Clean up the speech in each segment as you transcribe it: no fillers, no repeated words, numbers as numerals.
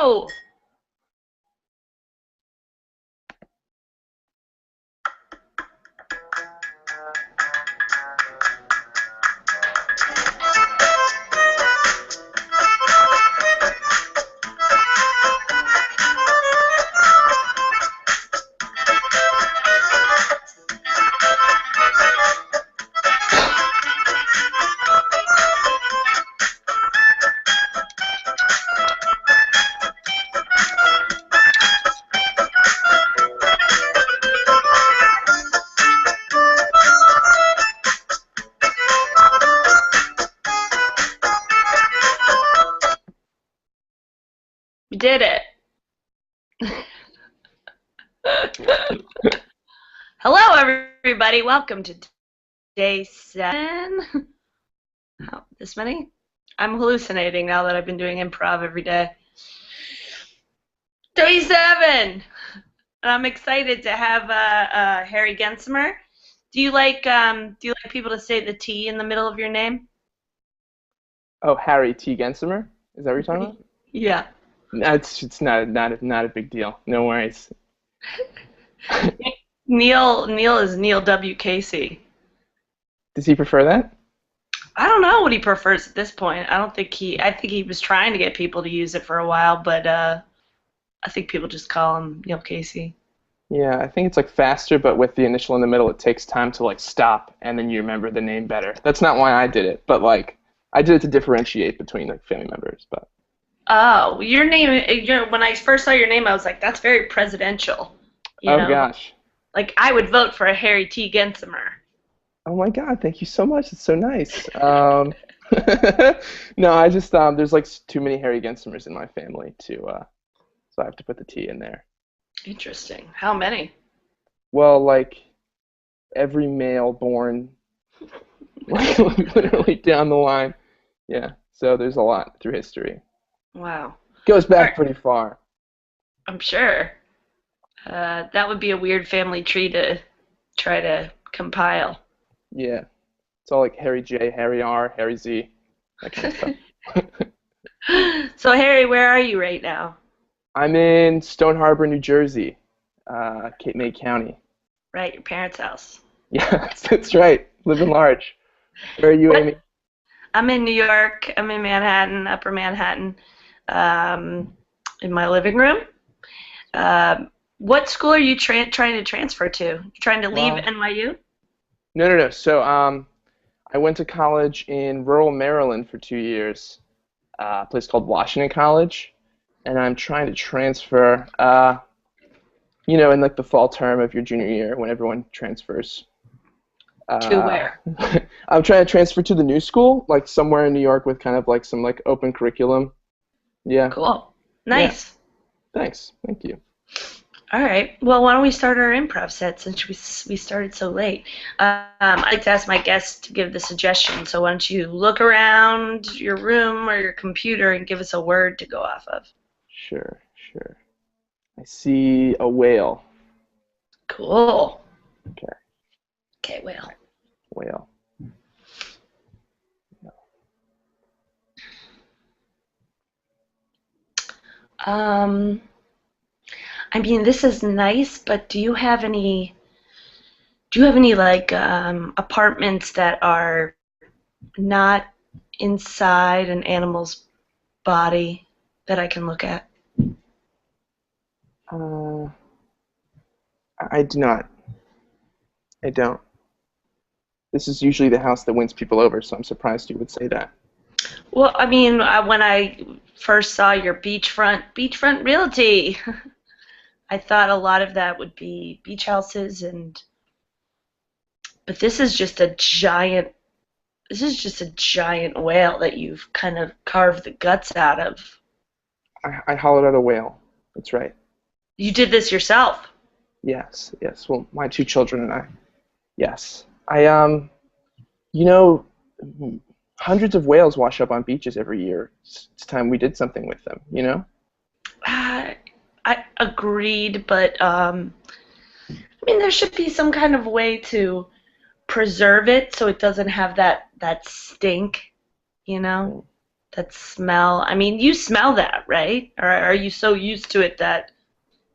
go! We did it. Hello, everybody. Welcome to day 7. How, this many? I'm hallucinating now that I've been doing improv every day. Day 7! And I'm excited to have Harry Gensemer. Do you like people to say the T in the middle of your name? Oh, Harry T Gensemer? Is that what you're talking about? Yeah. It's not a big deal. No worries. Neil is Neil W. Casey. Does he prefer that? I don't know what he prefers at this point. I think he was trying to get people to use it for a while, but I think people just call him Neil Casey. Yeah, I think it's like faster, but with the initial in the middle, it takes time to like stop, and then you remember the name better. That's not why I did it, but like I did it to differentiate between like family members. But oh, your name. When I first saw your name, I was like, that's very presidential. You know? Gosh. Like I would vote for a Harry T Gensemer. Oh my God, thank you so much. It's so nice. No, I just there's like too many Harry Gensemers in my family so I have to put the T in there. Interesting. How many? Well, like every male born, like literally down the line. Yeah, so there's a lot through history. Wow. Goes back pretty far. I'm sure. That would be a weird family tree to try to compile. Yeah, it's all like Harry J, Harry R, Harry Z, that kind of stuff. So Harry, where are you right now? I'm in Stone Harbor, New Jersey, Cape May County. Right, your parents' house. Yeah, that's right. Living large. Where are you, Amy? I'm in New York. I'm in Manhattan, Upper Manhattan, in my living room. What school are you trying to transfer to? You trying to leave NYU? No. So I went to college in rural Maryland for 2 years, a place called Washington College, and I'm trying to transfer, in like the fall term of your junior year when everyone transfers. To where? I'm trying to transfer to the new school, like somewhere in New York with kind of like some like open curriculum. Yeah. Cool. Nice. Yeah. Thanks. Thank you. All right. Well, why don't we start our improv set since we started so late? I like to ask my guests to give the suggestion. So why don't you look around your room or your computer and give us a word to go off of? Sure. I see a whale. Cool. Okay. Okay, whale. Whale. I mean, this is nice, but do you have any like apartments that are not inside an animal's body that I can look at? I do not. I don't. This is usually the house that wins people over, so I'm surprised you would say that. Well, I mean, when I first saw your beachfront realty, I thought a lot of that would be beach houses but this is just a giant whale that you've kind of carved the guts out of. I hollowed out a whale. That's right. You did this yourself? Yes. Well, my 2 children and I. Yes. Hundreds of whales wash up on beaches every year. It's time we did something with them, you know? I agreed, but I mean, there should be some kind of way to preserve it so it doesn't have that stink, you know? that smell. I mean, you smell that, right? Or are you so used to it that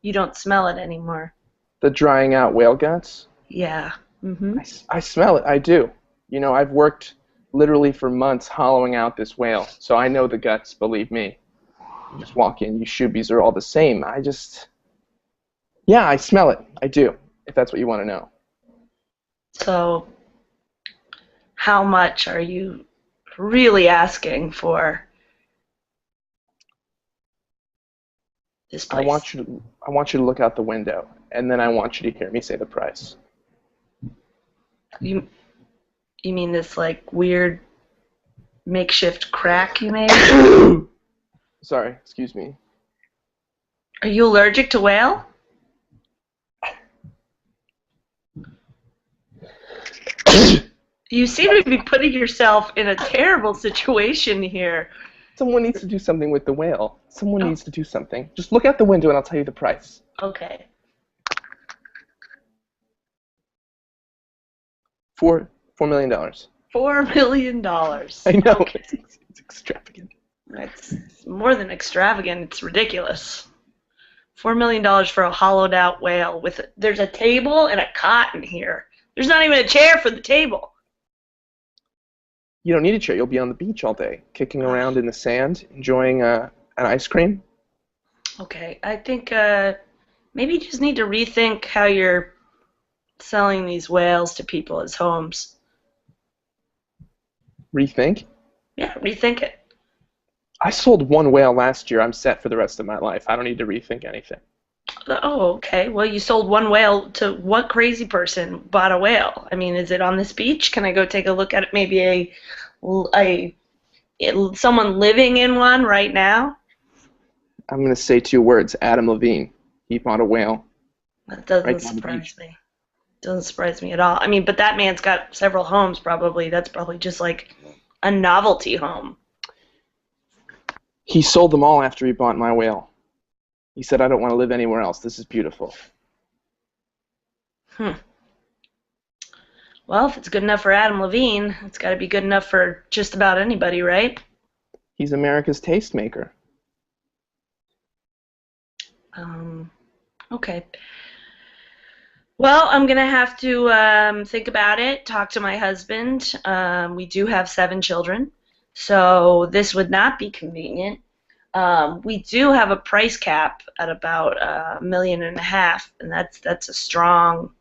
you don't smell it anymore? The drying out whale guts. Yeah. Mm-hmm. I smell it. I do. I've worked literally for months hollowing out this whale, so I know the guts, believe me. You just walk in, you shoobies are all the same. Yeah, I smell it. I do, if that's what you want to know. So, how much are you really asking for this I place? want you to, I want you to look out the window, and then I want you to hear me say the price. You you mean this like weird makeshift crack you made? Sorry, excuse me. Are you allergic to whale? You seem to be putting yourself in a terrible situation here. Someone needs to do something with the whale. Someone Oh, needs to do something. Just look out the window and I'll tell you the price. okay. $4 million. $4 million. I know Okay. it's extravagant. That's more than extravagant. It's ridiculous. $4 million for a hollowed out whale with there's a table and a cot in here. There's not even a chair for the table. You don't need a chair. You'll be on the beach all day, kicking around in the sand, enjoying an ice cream. Okay, I think maybe you just need to rethink how you're selling these whales to people as homes. Rethink. Yeah, rethink it. I sold one whale last year. I'm set for the rest of my life. I don't need to rethink anything. Oh, okay. Well, you sold one whale to what crazy person bought a whale? I mean, is it on this beach? Can I go take a look at it? Maybe someone living in one right now? I'm going to say two words. Adam Levine. He bought a whale That right doesn't down the surprise beach. me. Doesn't surprise me at all. I mean, but that man's got several homes probably. That's probably just like a novelty home. He sold them all after he bought my whale. He said, I don't want to live anywhere else. This is beautiful. Hmm. Well, if it's good enough for Adam Levine, it's got to be good enough for just about anybody, right? He's America's tastemaker. Um, okay. Well, I'm gonna have to think about it, talk to my husband. We do have 7 children, so this would not be convenient. We do have a price cap at about 1.5 million, and that's a strong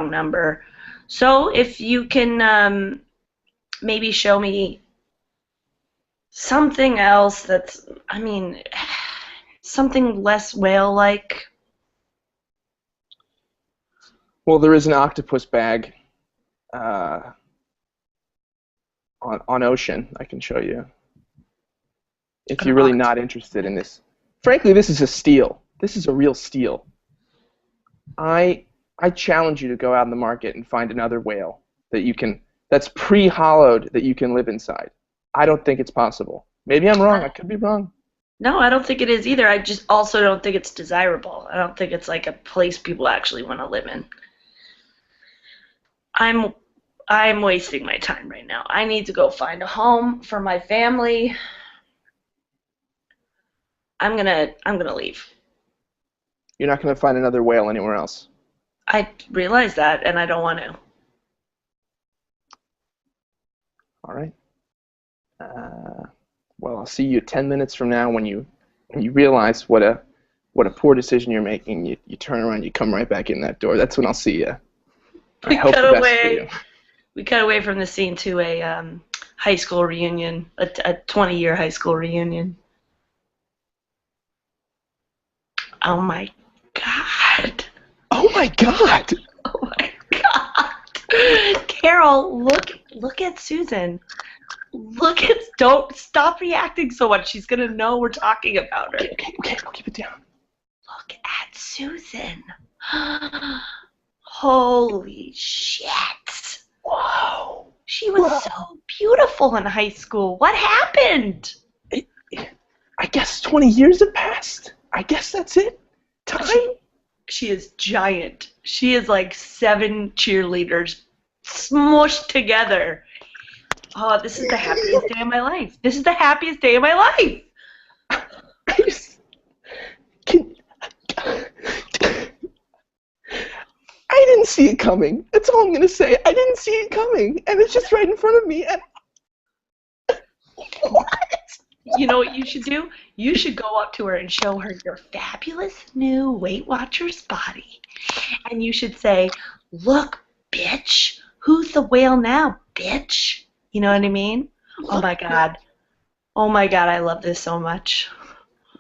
number. So if you can maybe show me something else that's, I mean, something less whale-like. Well, there is an octopus bag uh, on Ocean. I can show you. If An you're really not interested in octopus. this. Frankly, this is a steal. This is a real steal. I I challenge you to go out in the market and find another whale that's pre-hollowed that you can live inside. I don't think it's possible. Maybe I'm wrong. I could be wrong. No, I don't think it is either. I just also don't think it's desirable. I don't think it's like a place people actually want to live in. I'm I'm wasting my time right now. I need to go find a home for my family. I'm gonna leave. You're not going to find another whale anywhere else. I realize that and I don't want to. All right. Uh, well, I'll see you 10 minutes from now when you realize what a poor decision you're making. You turn around, you come right back in that door. That's when I'll see you. I We hope cut the best for you. away. We cut away from the scene to a high school reunion, a 20-year high school reunion. Oh my God. Oh my God! Oh my God. Carol, look at Susan. Don't stop reacting so much. She's gonna know we're talking about her. Okay. I'll keep it down. Look at Susan. Holy shit. Whoa! She was so beautiful in high school. What happened? I I guess 20 years have passed. I guess that's it. Time. She is giant. She is like 7 cheerleaders smushed together. Oh, this is the happiest day of my life. This is the happiest day of my life. I just can. I didn't see it coming. That's all I'm gonna say. I didn't see it coming, and it's just right in front of me. And what? You know what you should do? You should go up to her and show her your fabulous new Weight Watchers body. And you should say, "Look, bitch, who's the whale now, bitch?" You know what I mean? Oh Look, my God. Oh my God, I love this so much.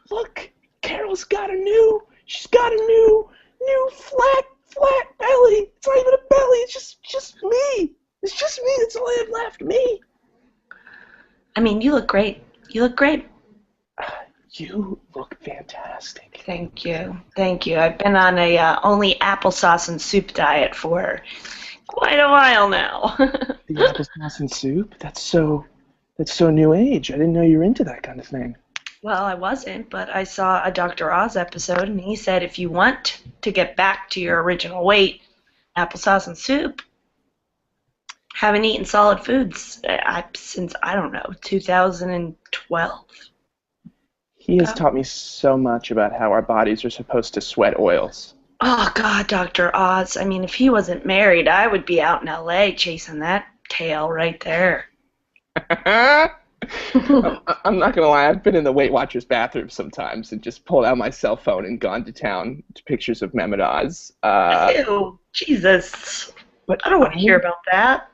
look. Carol's got a new. She's got a new flat belly. It's not even a belly. It's just me. It's just me. That's all I have left. Me. I mean, you look great. You look great. You look fantastic. Thank you. Thank you. I've been on a only applesauce and soup diet for quite a while now. The applesauce and soup. That's so new age. I didn't know you were into that kind of thing. Well, I wasn't, but I saw a Dr. Oz episode, and he said if you want to get back to your original weight, applesauce and soup. Haven't eaten solid foods since, I don't know, 2012. He has Oh, taught me so much about how our bodies are supposed to sweat oils. oh, God, Dr. Oz. I mean, if he wasn't married, I would be out in LA chasing that tail right there. I'm not gonna lie, I've been in the Weight Watchers bathroom sometimes and just pulled out my cell phone and gone to town to pictures of Mehmet Oz. Ew, Jesus. But I don't want to hear about that.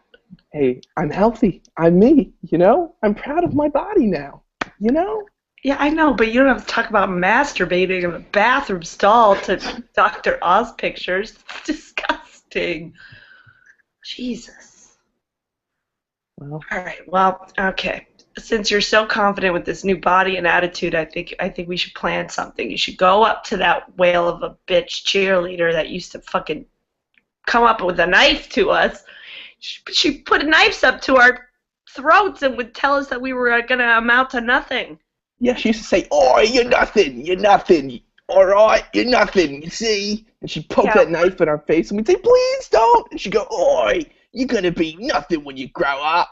hey, I'm healthy. I'm me, you know? I'm proud of my body now, you know? Yeah, I know, but you don't have to talk about masturbating in a bathroom stall to Dr. Oz pictures. It's disgusting. Jesus. Well, All right. Well, okay. Since you're so confident with this new body and attitude, I think we should plan something. You should go up to that whale of a bitch cheerleader that used to fucking come up with a knife to us. She put knives up to our throats and would tell us that we were going to amount to nothing. yeah, she used to say, "Oi, you're nothing, you're nothing. All right, you're nothing, you see?" And she'd poke Yeah, that knife in our face, and we'd say, "Please don't." And she'd go, "Oi, you're gonna be nothing when you grow up."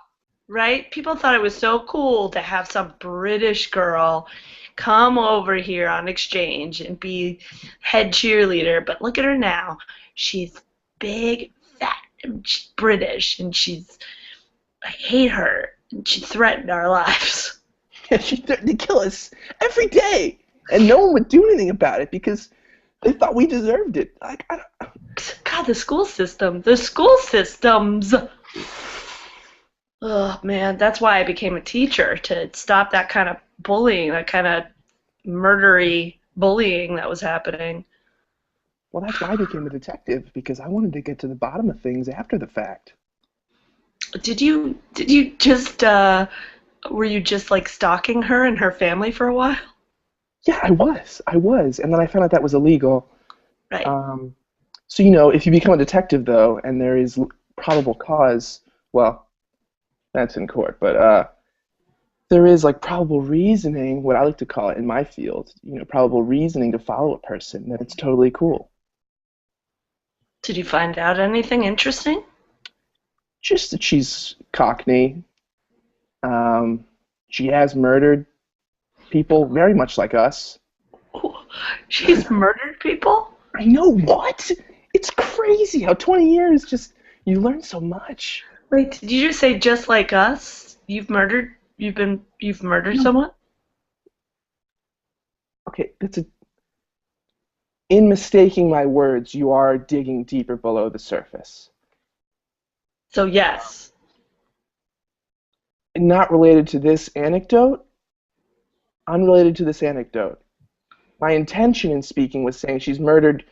right? People thought it was so cool to have some British girl come over here on exchange and be head cheerleader, but look at her now. She's big, fat, and she's British, and I hate her, and she threatened our lives. Yeah, she threatened to kill us every day, and no one would do anything about it because they thought we deserved it. Like, I don't, God, the school systems. Oh man, that's why I became a teacher, to stop that kind of bullying, that kind of murdery bullying that was happening. well, that's why I became a detective because I wanted to get to the bottom of things after the fact. Did you just were you just like stalking her and her family for a while? Yeah, I was, and then I found out that was illegal. Right. Um, so you know, if you become a detective though, and there is probable cause, well, that's in court, but there is like probable reasoning, what I like to call it in my field, you know, probable reasoning to follow a person, then it's totally cool. Did you find out anything interesting? Just that she's Cockney. Um, she has murdered people very much like us. Ooh, she's murdered people? I know what? It's crazy how 20 years just you learn so much. Wait, did you just say just like us? You've murdered No. someone? Okay, that's a in mistaking my words, you are digging deeper below the surface. So yes. Not related to this anecdote, unrelated to this anecdote. My intention in speaking was saying she's murdered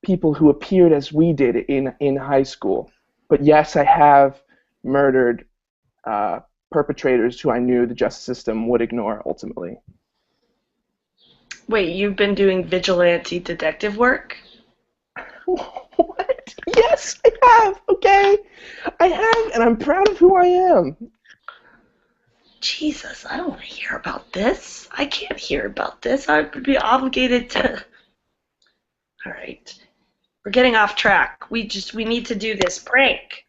people who appeared as we did in high school. But yes, I have murdered uh, perpetrators who I knew the justice system would ignore ultimately. Wait, you've been doing vigilante detective work? What? Yes, I have. Okay, I have, and I'm proud of who I am. Jesus, I don't want to hear about this. I can't hear about this. I would be obligated to. All right. We're getting off track. We need to do this prank.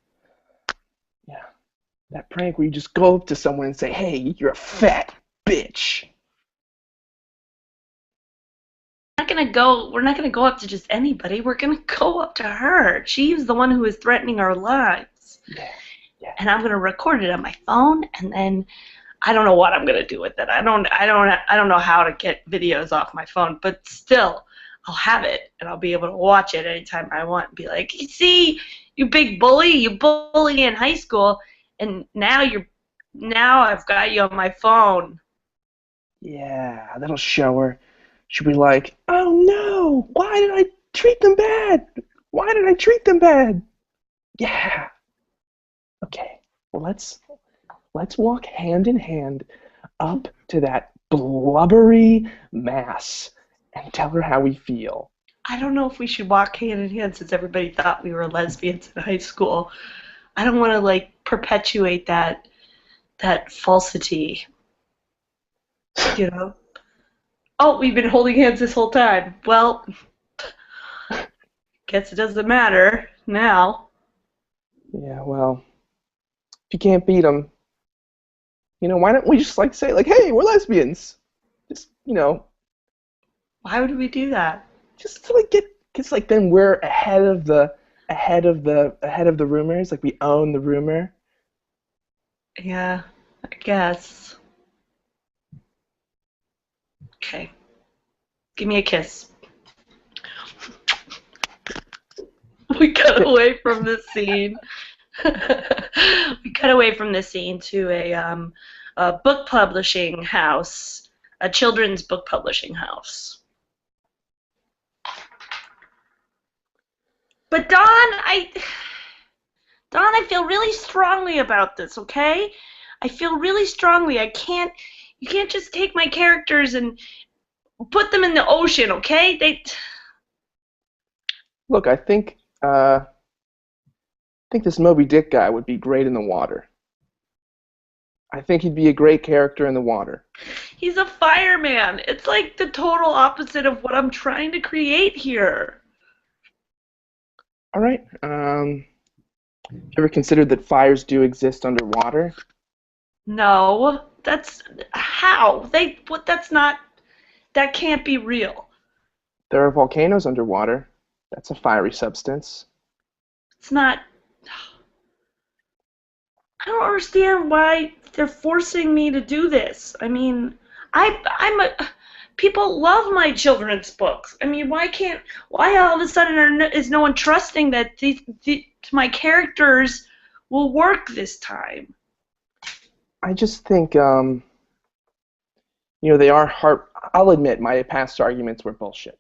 Yeah. That prank where you just go up to someone and say, "Hey, you're a fat bitch." We're not gonna go up to just anybody. We're gonna go up to her. She's the one who is threatening our lives. Yeah, yeah. And I'm gonna record it on my phone, and then I don't know what I'm gonna do with it. I don't know how to get videos off my phone, but still, I'll have it, and I'll be able to watch it anytime I want and be like, you see, you big bully, you bully in high school, and now I've got you on my phone. Yeah, that'll show her. She'll be like, "Oh no, why did I treat them bad? Why did I treat them bad?" Yeah. Okay. Well, let's walk hand in hand up to that blubbery mass and tell her how we feel. I don't know if we should walk hand in hand since everybody thought we were lesbians in high school. I don't want to like perpetuate that falsity, you know. Oh, we've been holding hands this whole time. Well, guess it doesn't matter now. Yeah, well, if you can't beat them, why don't we just like say like, "Hey, we're lesbians." Just, Why would we do that? just to like cause like then we're ahead of the rumors, like we own the rumor. Yeah, I guess. Okay, give me a kiss. We cut away from the scene. We cut away from the scene to a book publishing house, a children's book publishing house. But Don, I feel really strongly about this. Okay, I feel really strongly. You can't just take my characters and put them in the ocean. Okay, Look, I think this Moby Dick guy would be great in the water. I think he'd be a great character in the water. he's a fireman. It's like the total opposite of what I'm trying to create here. All right. You ever considered that fires do exist underwater? No, that's how they. What? That's not. That can't be real. There are volcanoes underwater. That's a fiery substance. It's not. I don't understand why they're forcing me to do this. I mean, I'm a. People love my children's books. I mean, why all of a sudden is no one trusting that my characters will work this time? I just think, they are hard. I'll admit my past arguments were bullshit.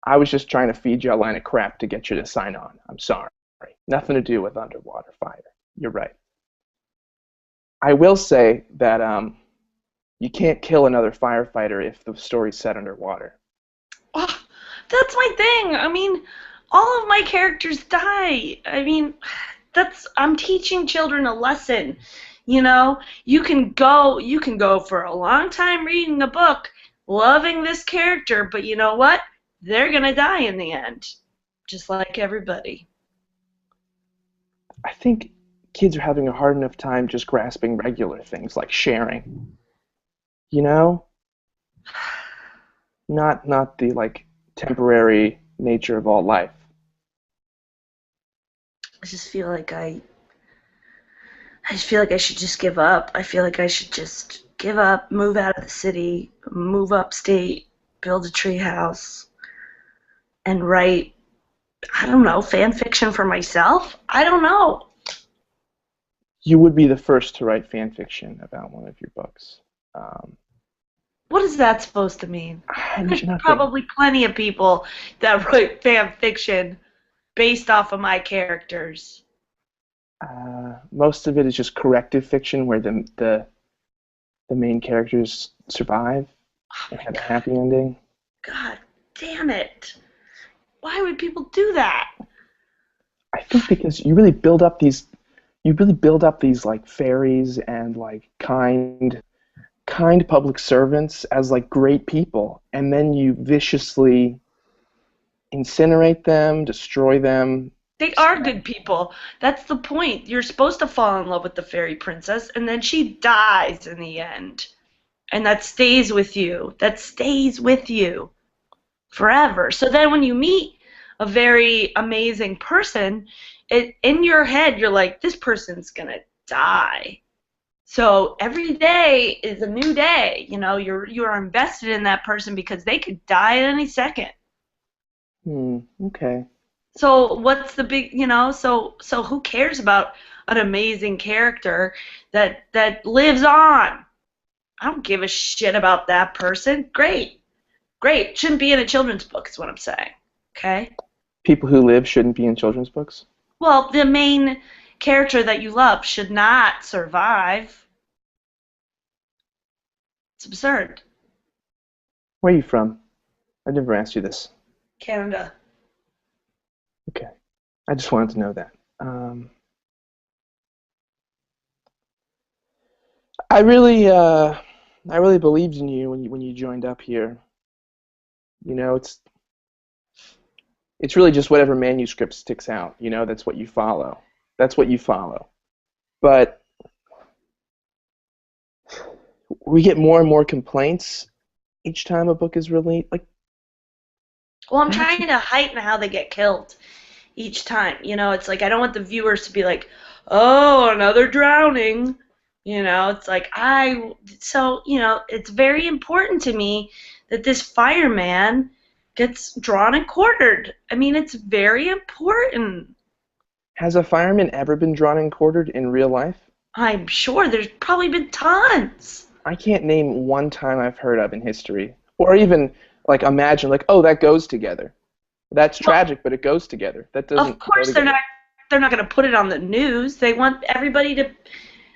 I was just trying to feed you a line of crap to get you to sign on. I'm sorry. Nothing to do with underwater fire. You're right. I will say that you can't kill another firefighter if the story's set underwater. Oh, that's my thing. I mean, all of my characters die. I mean, I'm teaching children a lesson. You know, you can go for a long time reading a book, loving this character, but you know what? They're gonna die in the end, just like everybody. I think kids are having a hard enough time just grasping regular things like sharing. You know, not the like temporary nature of all life. I just feel like I just feel like I should just give up. I feel like I should just give up, move out of the city, move upstate, build a tree house, and write, I don't know, fan fiction for myself? I don't know. You would be the first to write fan fiction about one of your books. Um, What is that supposed to mean? There's Nothing. probably plenty of people that write fan fiction based off of my characters. Most of it is just corrective fiction where the main characters survive Oh and my have a god. happy ending. God damn it. Why would people do that? I think because you really build up these like fairies and like kind public servants as like great people, and then you viciously incinerate them, destroy them. They are good people. That's the point. You're supposed to fall in love with the fairy princess, and then she dies in the end. And that stays with you. That stays with you forever. So then when you meet a very amazing person, in your head you're like, this person's gonna die. So every day is a new day. You're invested in that person because they could die at any second. Okay. So what's the big, so who cares about an amazing character that lives on? I don't give a shit about that person. Great. Great. Shouldn't be in a children's book is what I'm saying. Okay? People who live shouldn't be in children's books. Well, the main character that you love should not survive. It's absurd. Where are you from? I never asked you this. Canada. Okay. I just wanted to know that. Um, I really, uh, I really believed in you when you joined up here. It's really just whatever manuscript sticks out. That's what you follow. That's what you follow. But we get more and more complaints each time a book is released. Like, Well, I'm perhaps trying to heighten how they get killed each time. It's like I don't want the viewers to be like, "Oh, another drowning." It's like it's very important to me that this fireman gets drawn and quartered. I mean, it's very important. has a fireman ever been drawn and quartered in real life? I'm sure there's probably been tons. I can't name one time I've heard of in history, or even like imagine like, oh, that goes together. That's Well, tragic, but it goes together. That of doesn't go course together. they're not going to put it on the news. They want everybody to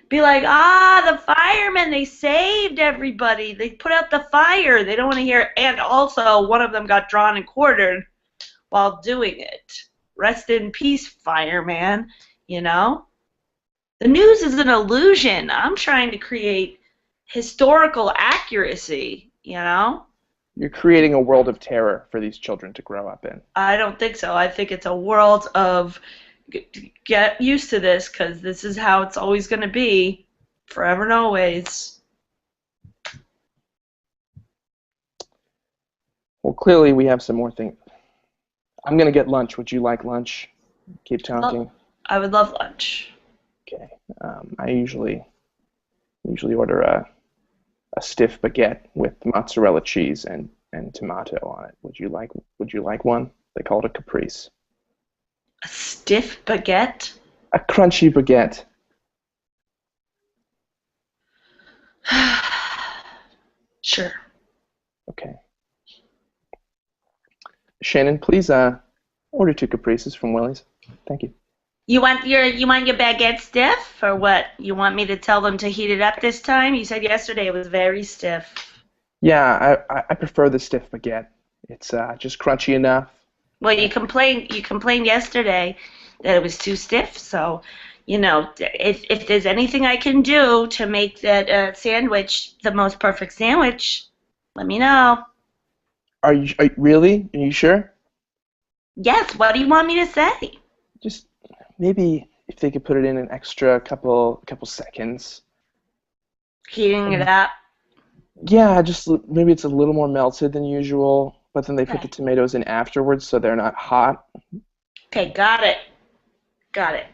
be like, ah, the firemen, they saved everybody. They put out the fire. They don't want to hear, and also one of them got drawn and quartered while doing it. Rest in peace, fireman. You know? The news is an illusion. I'm trying to create historical accuracy. You're creating a world of terror for these children to grow up in. I don't think so. I think it's a world of get used to this because this is how it's always going to be forever and always. Well, clearly we have some more things. I'm gonna get lunch. Would you like lunch? Keep Well, talking. I would love lunch. Okay. I usually order a stiff baguette with mozzarella cheese and tomato on it. Would you like one? They call it a caprese. A stiff baguette? A crunchy baguette. Sure. Okay. Shannon, please order two caprices from Willie's. Thank you. You want your baguette stiff or what? You want me to tell them to heat it up this time? You said yesterday it was very stiff. Yeah, I prefer the stiff baguette. It's just crunchy enough. Well, you complained yesterday that it was too stiff, so if there's anything I can do to make that sandwich the most perfect sandwich, let me know. Really? Are you sure? Yes, what do you want me to say? Just maybe if they could put it in an extra couple seconds. Heating it up. Yeah, just maybe it's a little more melted than usual, but then they put Okay. the tomatoes in afterwards so they're not hot. Okay, got it. Got it.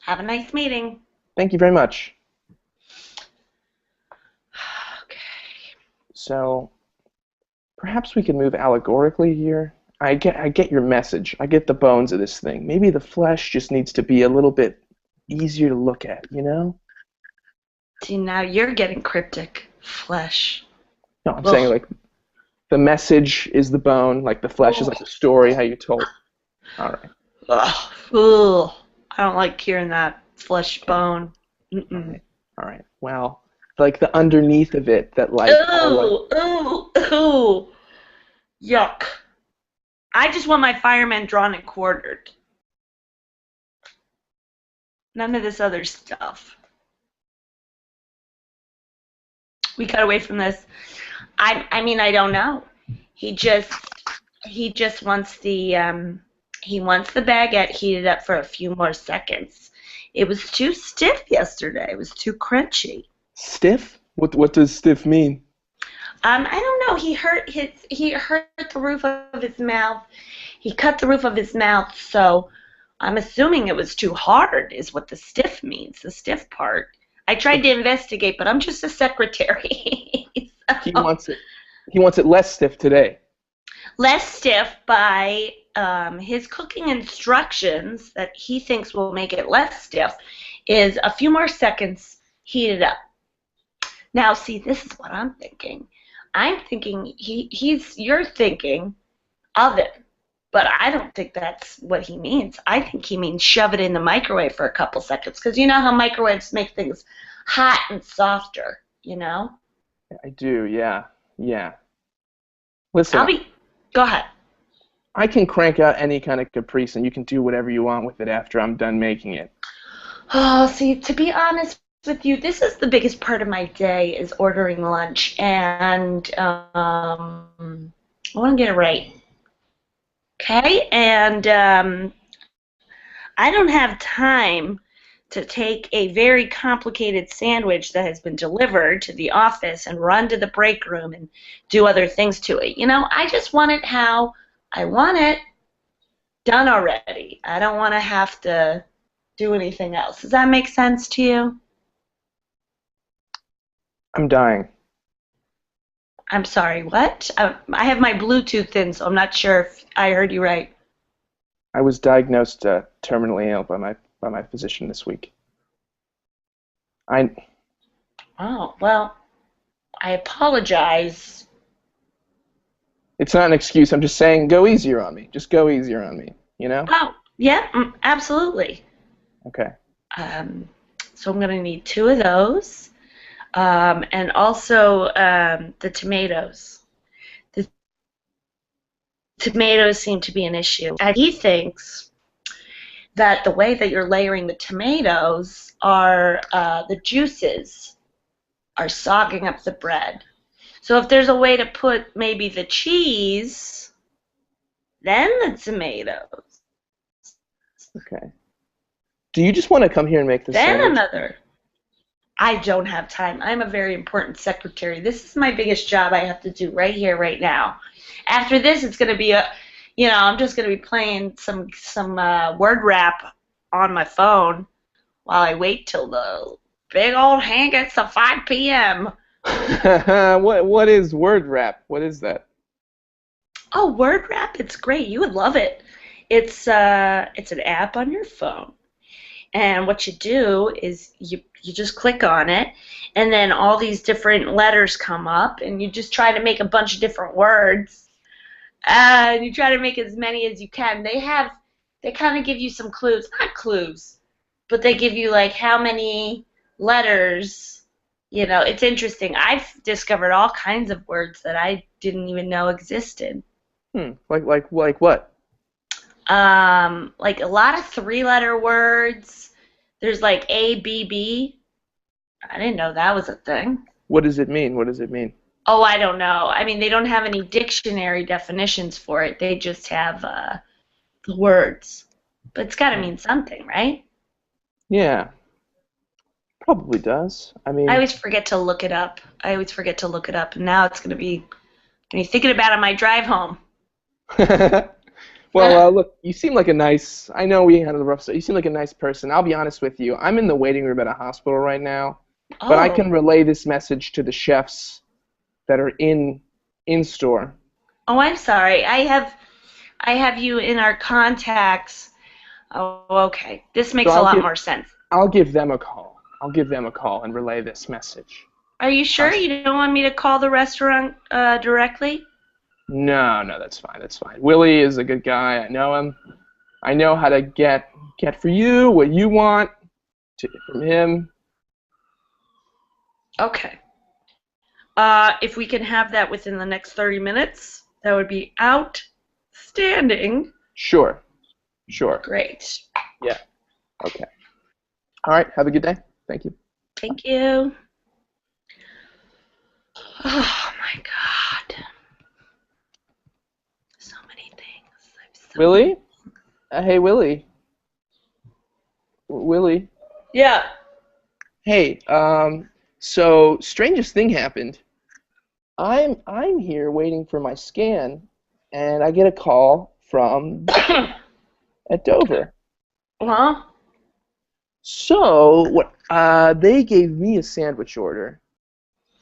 Have a nice meeting. Thank you very much. Okay. So perhaps we could move allegorically here. I get your message. I get the bones of this thing. Maybe the flesh just needs to be a little bit easier to look at, you know? See, now you're getting cryptic. Flesh. No, I'm saying Ugh. like the message is the bone, like the flesh is Ugh. like the story, how you told. All right. Ugh. Ugh. I don't like hearing that flesh Okay. bone. All Mm-mm. right. All right. Well, like the underneath of it that like all like Ooh, ooh, ooh. Yuck. I just want my firemen drawn and quartered. None of this other stuff. We cut away from this. I mean, I don't know. He just he just wants the He wants the baguette heated up for a few more seconds. It was too stiff yesterday. It was too crunchy. Stiff? What does stiff mean? I don't know. He hurt the roof of his mouth. He cut the roof of his mouth, so I'm assuming it was too hard, is what the stiff means, the stiff part. I tried So to investigate, but I'm just a secretary. he So, wants it he wants it less stiff today. less stiff by his cooking instructions that he thinks will make it less stiff is a few more seconds, heat it up. Now, see, this is what I'm thinking. I'm thinking you're thinking oven, but I don't think that's what he means. I think he means shove it in the microwave for a couple seconds because you know how microwaves make things hot and softer, you know? I do, yeah. Yeah. I'll Listen, be, go ahead. I can crank out any kind of caprice and you can do whatever you want with it after I'm done making it. Oh, see, to be honest with you, this is the biggest part of my day is ordering lunch, and I want to get it right. Okay, and I don't have time to take a very complicated sandwich that has been delivered to the office and run to the break room and do other things to it. You know, I just want it how I want it done already. I don't want to have to do anything else. Does that make sense to you? I'm dying. I'm sorry, what? I have my Bluetooth in, so I'm not sure if I heard you right. I was diagnosed terminally ill by my physician this week. I Oh, well, I apologize. It's not an excuse. I'm just saying go easier on me. Just go easier on me, you know? Oh, yeah, absolutely. Okay. Um, so I'm going to need two of those. And also the tomatoes. The tomatoes seem to be an issue. And he thinks that the way that you're layering the tomatoes are the juices are sogging up the bread. So if there's a way to put maybe the cheese, then the tomatoes, Okay. Do you just want to come here and make this then sandwich? another. I don't have time. I'm a very important secretary. This is my biggest job I have to do right here, right now. After this, it's going to be I'm just going to be playing some word rap on my phone while I wait till the big old hand gets to 5 p.m. What is word rap? What is that? Oh, word rap! It's great. You would love it. It's an app on your phone. And what you do is you just click on it, and then all these different letters come up, and you just try to make a bunch of different words. And you try to make as many as you can. They kind of give you some clues, not clues, but they give you like how many letters. You know, it's interesting. I've discovered all kinds of words that I didn't even know existed. Like what? Like a lot of three-letter words. There's like ABB. I didn't know that was a thing. What does it mean? What does it mean? Oh, I don't know. I mean, they don't have any dictionary definitions for it. They just have the words. But it's got to mean something, right? Yeah, probably does. I I mean, always forget to look it up. I always forget to look it up, and now it's going to be when you're thinking about it on my drive home. well, look, you seem like a nice. I know we had a rough. You seem like a nice person. I'll be honest with you. I'm in the waiting room at a hospital right now, but I Oh, can relay this message to the chefs that are in store. oh, I'm sorry. I have you in our contacts. Oh, okay. This So makes a lot more sense. I'll give them a call. I'll give them a call and relay this message. Are you Uh, sure you don't want me to call the restaurant directly? no, no, that's fine. That's fine. Willie is a good guy. I know him. I know how to get for you what you want from him. Okay. If we can have that within the next 30 minutes, that would be outstanding. Sure, sure. Great. Yeah. Okay. All right. Have a good day. Thank you. Thank you. Oh my God. So many things. I have so many. Willie? Hey, Willie. Willie. Yeah. Hey, so strangest thing happened. I'm here waiting for my scan, and I get a call from the ship at Dover. Huh? So what? They gave me a sandwich order.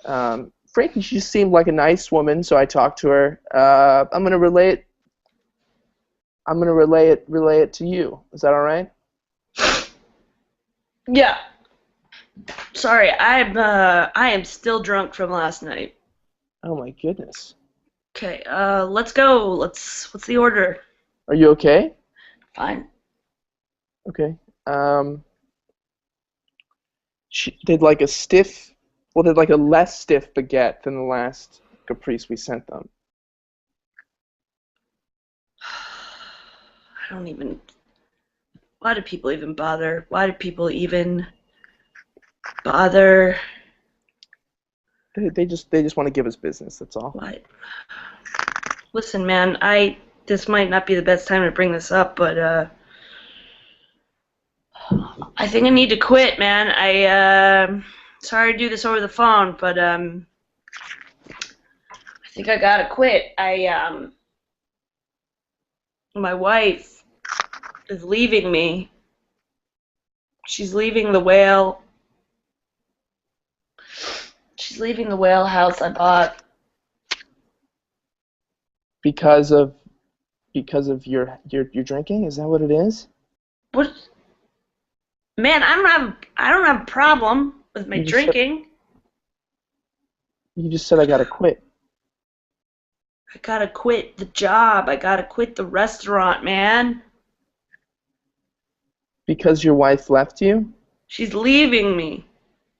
Frankly, she just seemed like a nice woman, so I talked to her. I'm gonna relay it. I'm gonna relay it to you. Is that all right? Yeah. Sorry, I am still drunk from last night. Oh my goodness. Okay, let's go. What's the order? Are you okay? Fine. Okay. Um, they'd like a stiff, well, they'd like a less stiff baguette than the last Caprice we sent them. I don't even. Why do people even bother? Why do people even bother? They just want to give us business. That's all. Why? Listen, man, this might not be the best time to bring this up, but I think I need to quit, man. Sorry to do this over the phone, but I think I gotta quit. My wife is leaving me. She's leaving the whale. She's leaving the whale house I bought. Because of your drinking? Is that what it is? What? Man, I don't have a problem with my You just said drinking. you just said I gotta quit I gotta quit the job. I gotta quit the restaurant, man. because your wife left you. She's leaving me.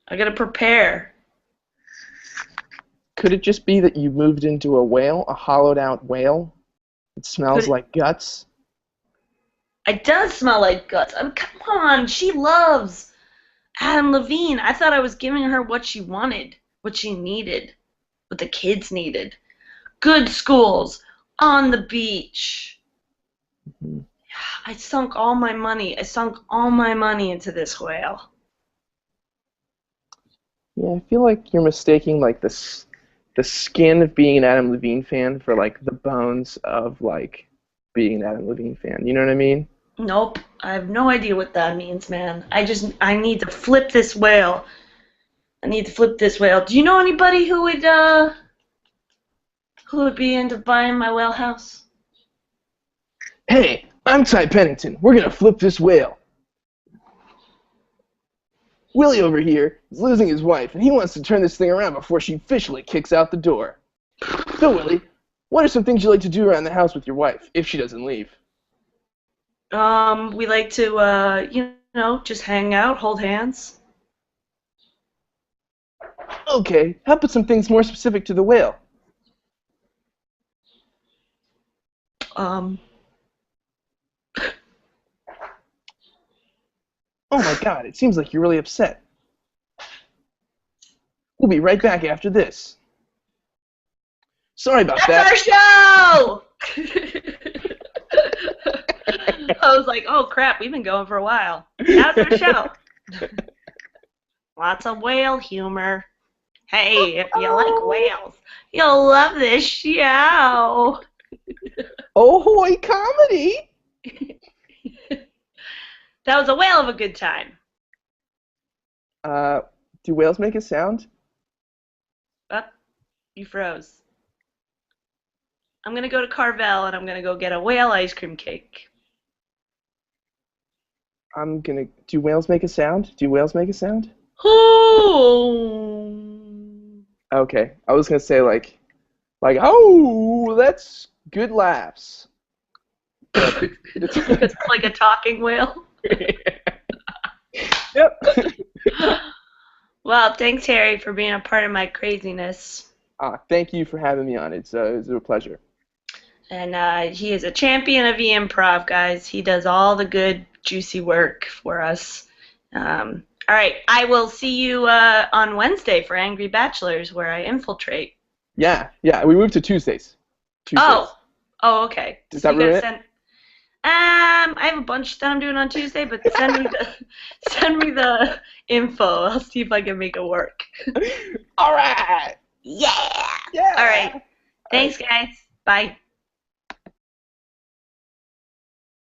I gotta prepare. Could it just be that you moved into a whale, a hollowed out whale? It Could smells it, like guts. it does smell like guts. Come on, she loves Adam Levine. I thought I was giving her what she wanted, what she needed, what the kids needed. Good schools, on the beach. Mhm. I sunk all my money. I sunk all my money into this whale. Yeah, I feel like you're mistaking like the skin of being an Adam Levine fan for like the bones of like being an Adam Levine fan. You know what I mean? Nope. I have no idea what that means, man. I need to flip this whale. I need to flip this whale. Do you know anybody who would be into buying my whale house? Hey, I'm Ty Pennington. We're gonna flip this whale. Willie over here is losing his wife, and he wants to turn this thing around before she officially kicks out the door. So, Willie, what are some things you like to do around the house with your wife if she doesn't leave? We like to just hang out, hold hands. Okay, how about some things more specific to the whale? Um, Oh my god, it seems like you're really upset. We'll be right back after this. Sorry about that's that. our show! I was like, oh crap, we've been going for a while. That's our show. Lots of whale humor. Hey, if you like whales, you'll love this show. Ahoy comedy! That was a whale of a good time. Uh, do whales make a sound? Oh, you froze. I'm gonna go to Carvel and I'm gonna go get a whale ice cream cake. Do whales make a sound? Do whales make a sound? Ooh. Okay, I was gonna say oh, that's good laughs. But It's like a talking whale. Yep. Well, thanks, Harry, for being a part of my craziness. Thank you for having me on. It's a pleasure. And he is a champion of E-MPROV, guys. He does all the good, juicy work for us. All right, I will see you on Wednesday for Angry Bachelors, where I infiltrate. Yeah, yeah. We moved to Tuesdays. Tuesdays. Oh, okay. Does So that you gotta ruin it? send. I have a bunch that I'm doing on Tuesday, but send me the info. I'll see if I can make it work. All right. Yeah. All right. Yeah. All right. Thanks, guys. Bye.